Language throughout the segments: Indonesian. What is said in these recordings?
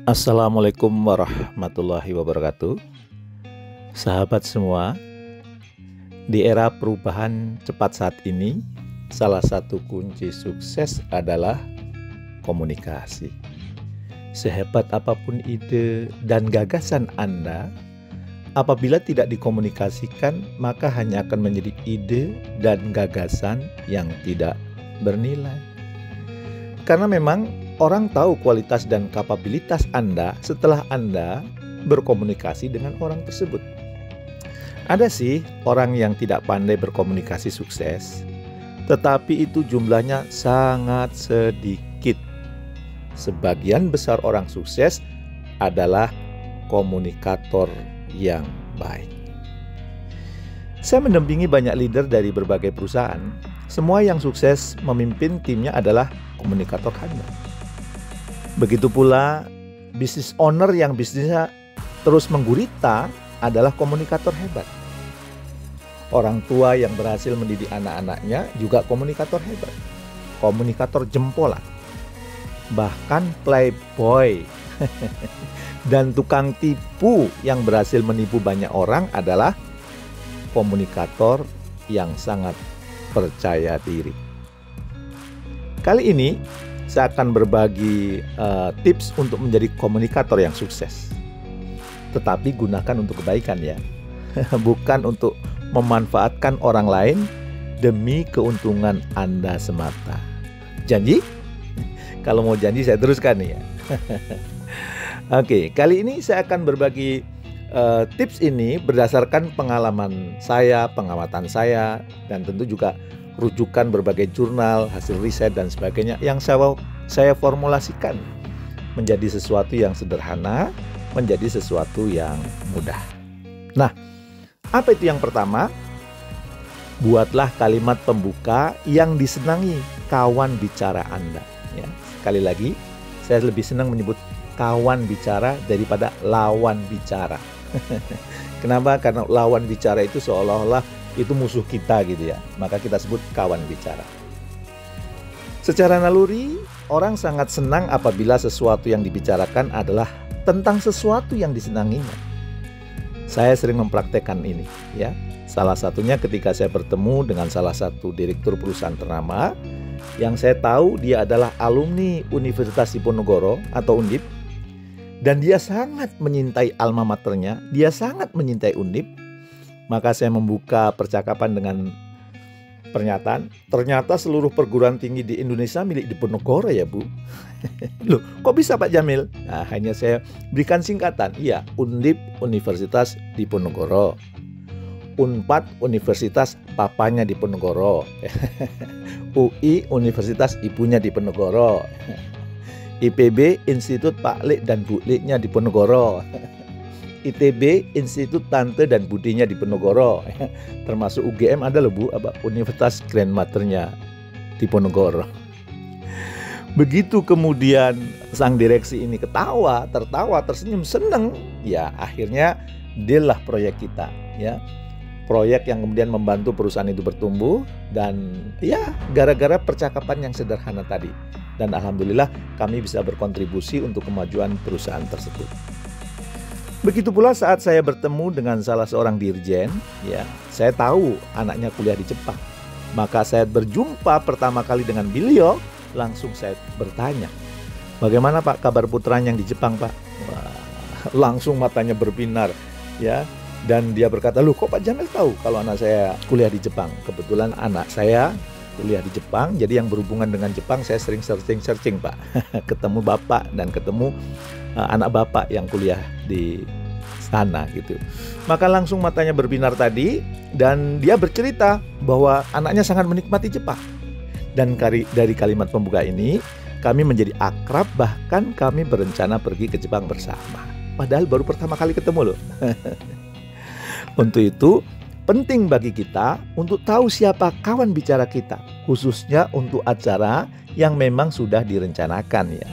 Assalamualaikum warahmatullahi wabarakatuh. Sahabat semua, di era perubahan cepat saat ini, salah satu kunci sukses adalah komunikasi. Sehebat apapun ide dan gagasan Anda, apabila tidak dikomunikasikan, maka hanya akan menjadi ide dan gagasan yang tidak bernilai. Karena memang orang tahu kualitas dan kapabilitas Anda setelah Anda berkomunikasi dengan orang tersebut. Ada sih orang yang tidak pandai berkomunikasi sukses, tetapi itu jumlahnya sangat sedikit. Sebagian besar orang sukses adalah komunikator yang baik. Saya mendampingi banyak leader dari berbagai perusahaan. Semua yang sukses memimpin timnya adalah komunikator handal. Begitu pula bisnis owner yang bisnisnya terus menggurita adalah komunikator hebat. Orang tua yang berhasil mendidik anak-anaknya juga komunikator hebat. Komunikator jempolan. Bahkan playboy dan tukang tipu yang berhasil menipu banyak orang adalah komunikator yang sangat percaya diri. Kali ini saya akan berbagi tips untuk menjadi komunikator yang sukses. Tetapi gunakan untuk kebaikan ya. Bukan untuk memanfaatkan orang lain demi keuntungan Anda semata. Janji? Kalau mau janji saya teruskan nih ya. Oke, kali ini saya akan berbagi tips ini berdasarkan pengalaman saya, pengamatan saya, dan tentu juga rujukan berbagai jurnal, hasil riset dan sebagainya yang saya formulasikan menjadi sesuatu yang sederhana, menjadi sesuatu yang mudah. Nah, apa itu yang pertama? Buatlah kalimat pembuka yang disenangi kawan bicara Anda. Ya, sekali lagi, saya lebih senang menyebut kawan bicara daripada lawan bicara. Kenapa? Karena lawan bicara itu seolah-olah itu musuh kita gitu ya. Maka kita sebut kawan bicara. Secara naluri, orang sangat senang apabila sesuatu yang dibicarakan adalah tentang sesuatu yang disenanginya. Saya sering mempraktekkan ini ya. Salah satunya ketika saya bertemu dengan salah satu direktur perusahaan ternama yang saya tahu dia adalah alumni Universitas Diponegoro atau Undip, dan dia sangat menyintai alma maternya, dia sangat menyintai Undip. Maka saya membuka percakapan dengan pernyataan, ternyata seluruh perguruan tinggi di Indonesia milik Diponegoro ya Bu. Loh, kok bisa Pak Jamil? Nah, hanya saya berikan singkatan. Iya, Undip Universitas Diponegoro, Unpad Universitas papanya Diponegoro, UI Universitas ibunya Diponegoro, IPB Institut Pak Lek dan Bu Leknya Diponegoro, ITB Institut Tante dan Budinya Diponegoro, termasuk UGM ada loh Bu, Universitas Grandmothernya Diponegoro. Begitu kemudian sang direksi ini ketawa, tertawa, tersenyum, seneng, ya akhirnya deal lah proyek kita ya. Proyek yang kemudian membantu perusahaan itu bertumbuh, dan ya gara-gara percakapan yang sederhana tadi. Dan alhamdulillah kami bisa berkontribusi untuk kemajuan perusahaan tersebut. Begitu pula saat saya bertemu dengan salah seorang dirjen, ya saya tahu anaknya kuliah di Jepang. Maka saya berjumpa pertama kali dengan beliau, langsung saya bertanya, bagaimana Pak kabar putranya yang di Jepang Pak? Wah, langsung matanya berbinar ya. Dan dia berkata, loh kok Pak Jamil tahu kalau anak saya kuliah di Jepang? Kebetulan anak saya kuliah di Jepang, jadi yang berhubungan dengan Jepang saya sering searching Pak. Ketemu Bapak dan ketemu anak Bapak yang kuliah di sana gitu. Maka langsung matanya berbinar tadi, dan dia bercerita bahwa anaknya sangat menikmati Jepang. Dan dari kalimat pembuka ini kami menjadi akrab, bahkan kami berencana pergi ke Jepang bersama. Padahal baru pertama kali ketemu loh. Untuk itu, penting bagi kita untuk tahu siapa kawan bicara kita, khususnya untuk acara yang memang sudah direncanakan ya.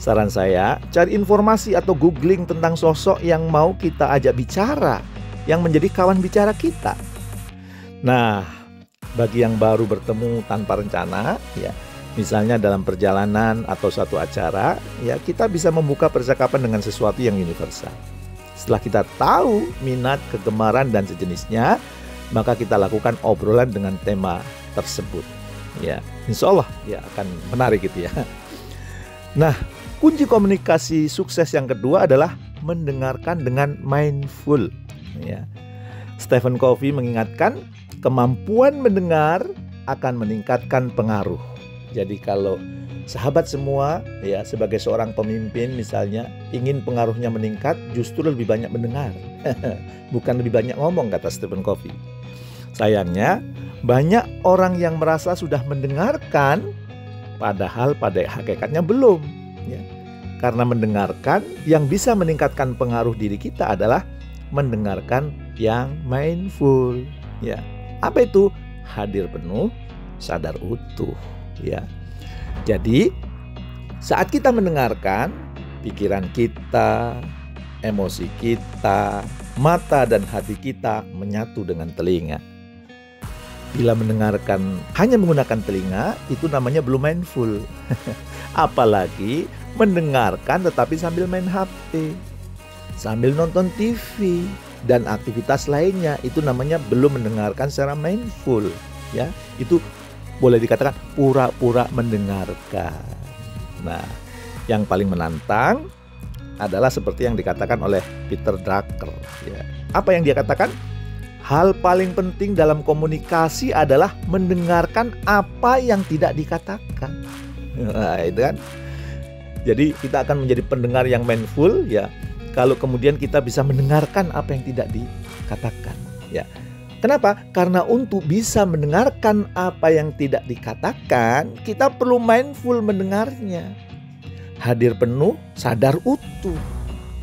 Saran saya, cari informasi atau googling tentang sosok yang mau kita ajak bicara, yang menjadi kawan bicara kita. Nah, bagi yang baru bertemu tanpa rencana, ya Misalnya dalam perjalanan atau suatu acara, ya kita bisa membuka percakapan dengan sesuatu yang universal. Setelah kita tahu minat, kegemaran, dan sejenisnya, maka kita lakukan obrolan dengan tema tersebut. Ya, insya Allah ya akan menarik gitu ya. Nah, kunci komunikasi sukses yang kedua adalah mendengarkan dengan mindful. Ya. Stephen Covey mengingatkan kemampuan mendengar akan meningkatkan pengaruh. Jadi kalau sahabat semua ya sebagai seorang pemimpin misalnya ingin pengaruhnya meningkat, justru lebih banyak mendengar. Bukan lebih banyak ngomong, kata Stephen Covey. Sayangnya banyak orang yang merasa sudah mendengarkan padahal pada hakikatnya belum ya. Karena mendengarkan yang bisa meningkatkan pengaruh diri kita adalah mendengarkan yang mindful ya. Apa itu? Hadir penuh, sadar utuh ya. Jadi saat kita mendengarkan, pikiran kita, emosi kita, mata dan hati kita menyatu dengan telinga. Bila mendengarkan hanya menggunakan telinga, itu namanya belum mindful. Apalagi mendengarkan tetapi sambil main HP, sambil nonton TV dan aktivitas lainnya, itu namanya belum mendengarkan secara mindful ya. Itu boleh dikatakan pura-pura mendengarkan. Nah, yang paling menantang adalah seperti yang dikatakan oleh Peter Drucker ya. Apa yang dia katakan? Hal paling penting dalam komunikasi adalah mendengarkan apa yang tidak dikatakan. Nah, itu kan. Jadi kita akan menjadi pendengar yang mindful ya, kalau kemudian kita bisa mendengarkan apa yang tidak dikatakan ya. Kenapa? Karena untuk bisa mendengarkan apa yang tidak dikatakan, kita perlu mindful mendengarnya. Hadir penuh, sadar utuh.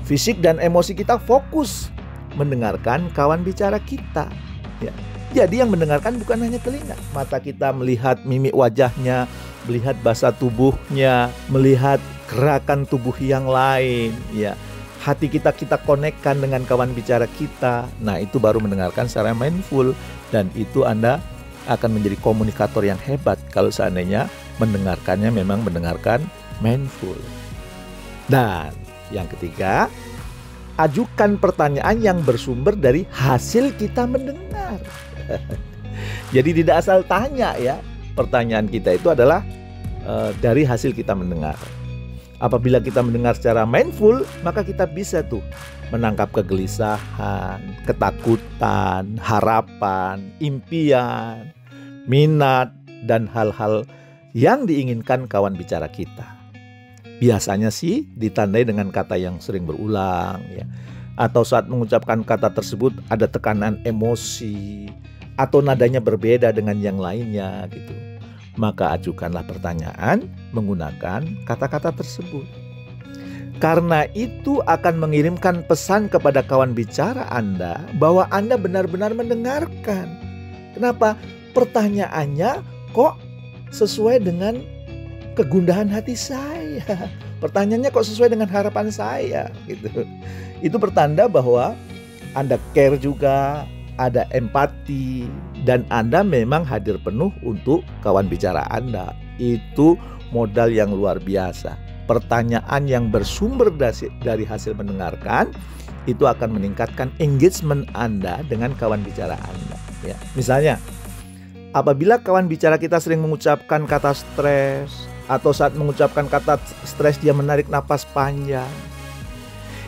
Fisik dan emosi kita fokus mendengarkan kawan bicara kita ya. Jadi yang mendengarkan bukan hanya telinga, mata kita melihat mimik wajahnya, melihat bahasa tubuhnya, melihat gerakan tubuh yang lain ya. Hati kita konekkan dengan kawan bicara kita. Nah, itu baru mendengarkan secara mindful. Dan itu Anda akan menjadi komunikator yang hebat kalau seandainya mendengarkannya memang mendengarkan mindful. Dan yang ketiga, ajukan pertanyaan yang bersumber dari hasil kita mendengar. Jadi tidak asal tanya ya. Pertanyaan kita itu adalah dari hasil kita mendengar. Apabila kita mendengar secara mindful, maka kita bisa tuh menangkap kegelisahan, ketakutan, harapan, impian, minat, dan hal-hal yang diinginkan kawan bicara kita. Biasanya sih ditandai dengan kata yang sering berulang ya. Atau saat mengucapkan kata tersebut ada tekanan emosi atau nadanya berbeda dengan yang lainnya gitu. Maka ajukanlah pertanyaan menggunakan kata-kata tersebut. Karena itu akan mengirimkan pesan kepada kawan bicara Anda bahwa Anda benar-benar mendengarkan. Kenapa? Pertanyaannya kok sesuai dengan kegundahan hati saya. Pertanyaannya kok sesuai dengan harapan saya gitu. Itu pertanda bahwa Anda care juga, ada empati, dan Anda memang hadir penuh untuk kawan bicara Anda. Itu modal yang luar biasa. Pertanyaan yang bersumber dari hasil mendengarkan itu akan meningkatkan engagement Anda dengan kawan bicara Anda ya. Misalnya, apabila kawan bicara kita sering mengucapkan kata stres, atau saat mengucapkan kata stres dia menarik napas panjang,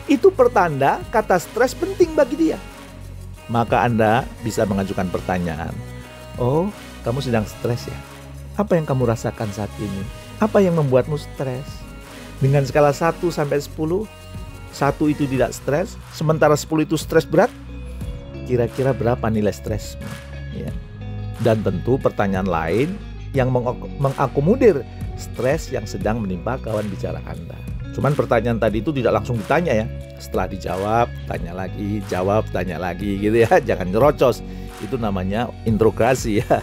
itu pertanda kata stres penting bagi dia. Maka Anda bisa mengajukan pertanyaan. Oh, kamu sedang stres ya? Apa yang kamu rasakan saat ini? Apa yang membuatmu stres? Dengan skala 1 sampai 10, 1 itu tidak stres, sementara 10 itu stres berat. Kira-kira berapa nilai stresmu? Ya. Dan tentu pertanyaan lain yang mengakomodir stres yang sedang menimpa kawan bicara Anda. Cuman pertanyaan tadi itu tidak langsung ditanya ya. Setelah dijawab, tanya lagi, jawab, tanya lagi gitu ya. Jangan nyerocos. Itu namanya interogasi ya.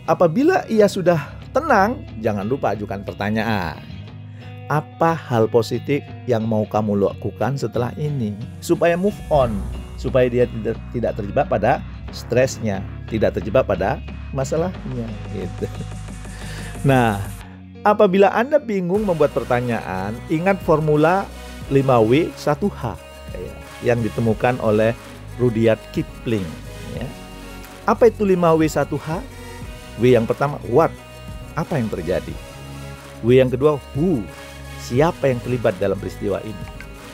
Apabila ia sudah tenang, jangan lupa ajukan pertanyaan. Apa hal positif yang mau kamu lakukan setelah ini? Supaya move on. Supaya dia tidak terjebak pada stresnya. Tidak terjebak pada masalahnya gitu. Nah, apabila Anda bingung membuat pertanyaan, ingat formula 5W 1H ya, yang ditemukan oleh Rudyard Kipling ya. Apa itu 5W 1H? W yang pertama, what? Apa yang terjadi? W yang kedua, who? Siapa yang terlibat dalam peristiwa ini?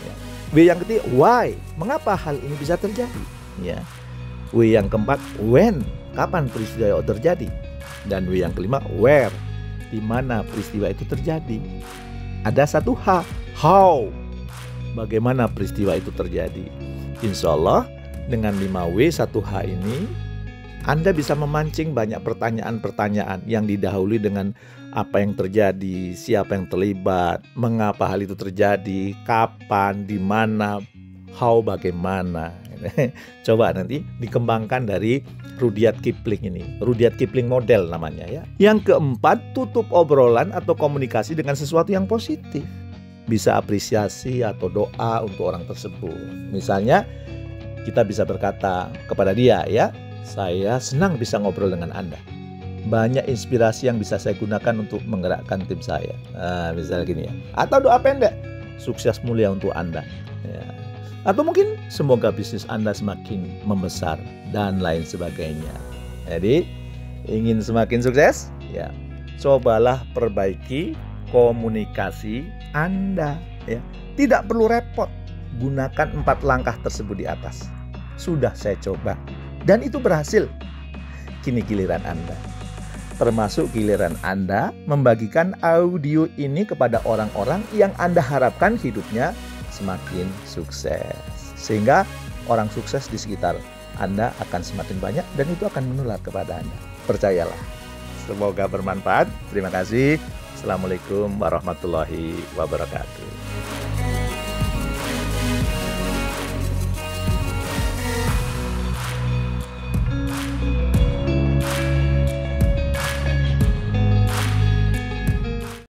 Ya. W yang ketiga, why? Mengapa hal ini bisa terjadi? Ya. W yang keempat, when? Kapan peristiwa itu terjadi? Dan W yang kelima, where? Di mana peristiwa itu terjadi? Ada 1H, how? Bagaimana peristiwa itu terjadi? Insya Allah dengan 5W 1H ini Anda bisa memancing banyak pertanyaan-pertanyaan yang didahului dengan apa yang terjadi, siapa yang terlibat, mengapa hal itu terjadi, kapan, di mana, how, bagaimana. Coba nanti dikembangkan dari Rudyard Kipling ini. Rudyard Kipling model namanya ya. Yang keempat, tutup obrolan atau komunikasi dengan sesuatu yang positif. Bisa apresiasi atau doa untuk orang tersebut. Misalnya kita bisa berkata kepada dia ya, saya senang bisa ngobrol dengan Anda. Banyak inspirasi yang bisa saya gunakan untuk menggerakkan tim saya. Nah, misalnya gini ya. Atau doa pendek, sukses mulia untuk Anda. Ya. Atau mungkin semoga bisnis Anda semakin membesar dan lain sebagainya. Jadi ingin semakin sukses? Ya, cobalah perbaiki komunikasi Anda. Ya, tidak perlu repot. Gunakan 4 langkah tersebut di atas. Sudah saya coba dan itu berhasil. Kini giliran Anda. Termasuk giliran Anda membagikan audio ini kepada orang-orang yang Anda harapkan hidupnya semakin sukses. Sehingga orang sukses di sekitar Anda akan semakin banyak dan itu akan menular kepada Anda. Percayalah. Semoga bermanfaat. Terima kasih. Assalamualaikum warahmatullahi wabarakatuh.